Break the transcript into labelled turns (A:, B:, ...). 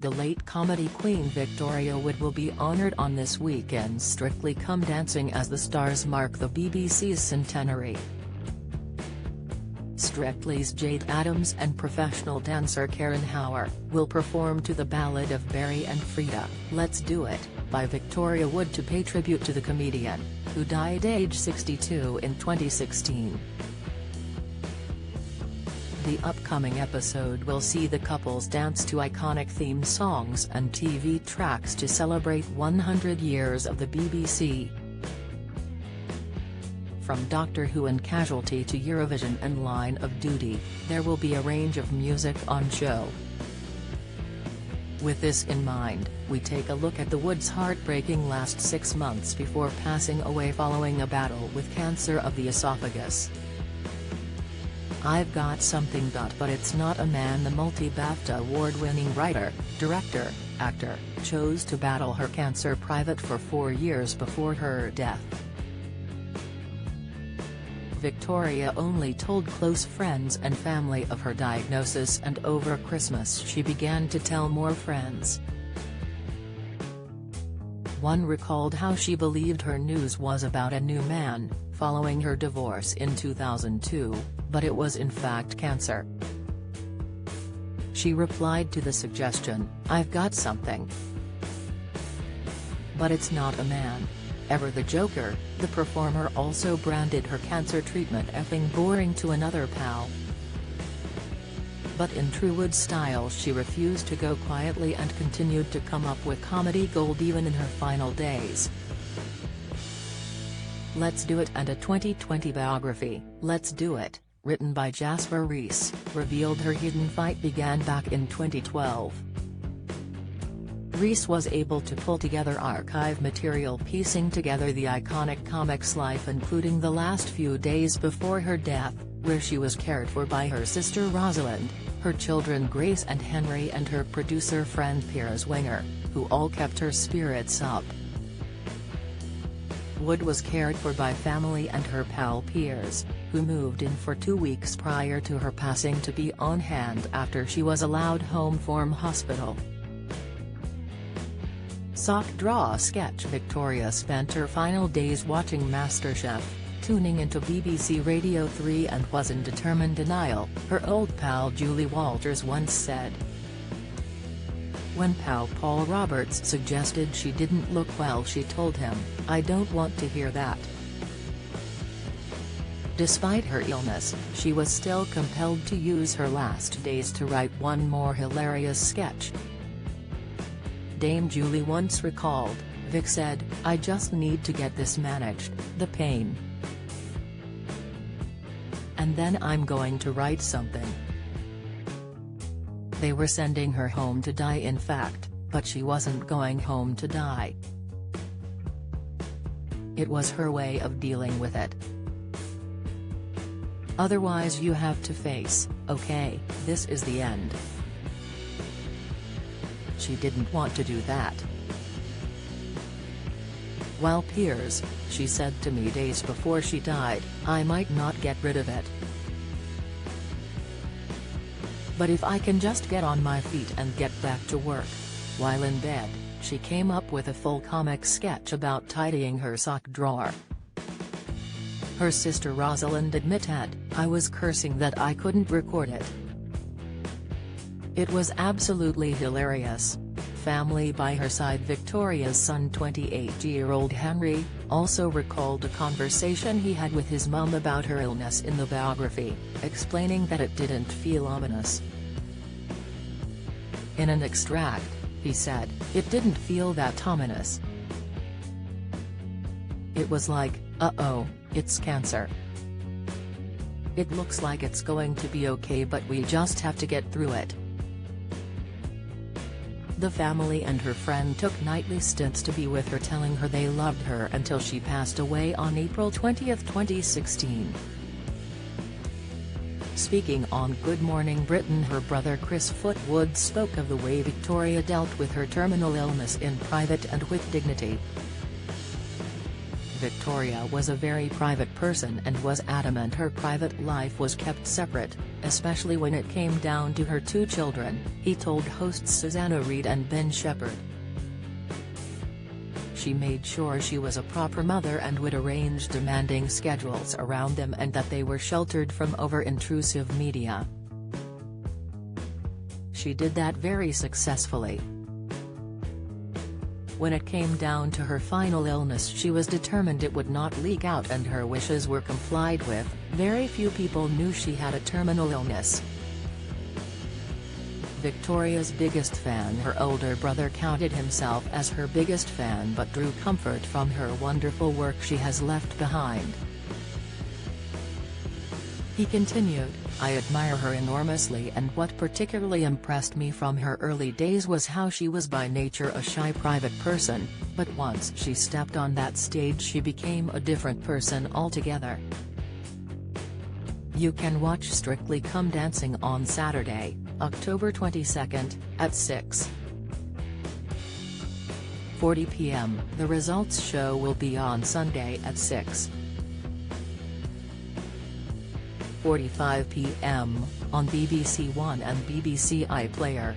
A: The late comedy queen Victoria Wood will be honoured on this weekend's Strictly Come Dancing as the stars mark the BBC's centenary. Strictly's Jade Adams and professional dancer Karen Hauer will perform to the ballad of Barry and Frida, Let's Do It, by Victoria Wood to pay tribute to the comedian, who died age 62 in 2016. The upcoming episode will see the couples dance to iconic theme songs and TV tracks to celebrate 100 years of the BBC. From Doctor Who and Casualty to Eurovision and Line of Duty, there will be a range of music on show. With this in mind, we take a look at the Woods' heartbreaking last 6 months before passing away following a battle with cancer of the esophagus. I've got something but it's not a man. The multi-BAFTA award-winning writer, director, actor, chose to battle her cancer private for 4 years before her death. Victoria only told close friends and family of her diagnosis, and over Christmas she began to tell more friends. One recalled how she believed her news was about a new man, following her divorce in 2002, but it was in fact cancer. She replied to the suggestion, "I've got something. But it's not a man." Ever the Joker, the performer also branded her cancer treatment effing boring to another pal. But in true Wood style, she refused to go quietly and continued to come up with comedy gold even in her final days. Let's Do It, and a 2020 biography, Let's Do It, written by Jasper Rees, revealed her hidden fight began back in 2012. Rees was able to pull together archive material piecing together the iconic comic's life, including the last few days before her death, where she was cared for by her sister Rosalind, her children Grace and Henry, and her producer friend Piers Wenger, who all kept her spirits up. Wood was cared for by family and her pal Piers, who moved in for 2 weeks prior to her passing to be on hand after she was allowed home from hospital. Sock draw sketch. Victoria spent her final days watching MasterChef, tuning into BBC Radio 3, and was in determined denial, her old pal Julie Walters once said. When pal Paul Roberts suggested she didn't look well, she told him, "I don't want to hear that." Despite her illness, she was still compelled to use her last days to write one more hilarious sketch. Dame Julie once recalled, "Vic said, I just need to get this managed, the pain. And then I'm going to write something." They were sending her home to die, in fact, but she wasn't going home to die. It was her way of dealing with it. "Otherwise you have to face, okay, this is the end." She didn't want to do that. While Piers, she said to me days before she died, "I might not get rid of it. But if I can just get on my feet and get back to work." While in bed, she came up with a full comic sketch about tidying her sock drawer. Her sister Rosalind admitted, "I was cursing that I couldn't record it. It was absolutely hilarious." Family by her side, Victoria's son 28-year-old Henry, also recalled a conversation he had with his mum about her illness in the biography, explaining that it didn't feel ominous. In an extract, he said, "It didn't feel that ominous. It was like, uh-oh, it's cancer. It looks like it's going to be okay, but we just have to get through it." The family and her friend took nightly stints to be with her, telling her they loved her until she passed away on April 20, 2016. Speaking on Good Morning Britain, her brother Chris Footwood spoke of the way Victoria dealt with her terminal illness in private and with dignity. Victoria was a very private person and was adamant her private life was kept separate, especially when it came down to her two children, he told hosts Susanna Reid and Ben Shepherd. She made sure she was a proper mother and would arrange demanding schedules around them and that they were sheltered from over-intrusive media. She did that very successfully. When it came down to her final illness, she was determined it would not leak out and her wishes were complied with. Very few people knew she had a terminal illness. Victoria's biggest fan, her older brother, counted himself as her biggest fan but drew comfort from her wonderful work she has left behind. He continued, "I admire her enormously, and what particularly impressed me from her early days was how she was by nature a shy private person, but once she stepped on that stage she became a different person altogether." You can watch Strictly Come Dancing on Saturday, October 22, at 6:40 p.m. The results show will be on Sunday at 6:45 p.m. on BBC One and BBC iPlayer.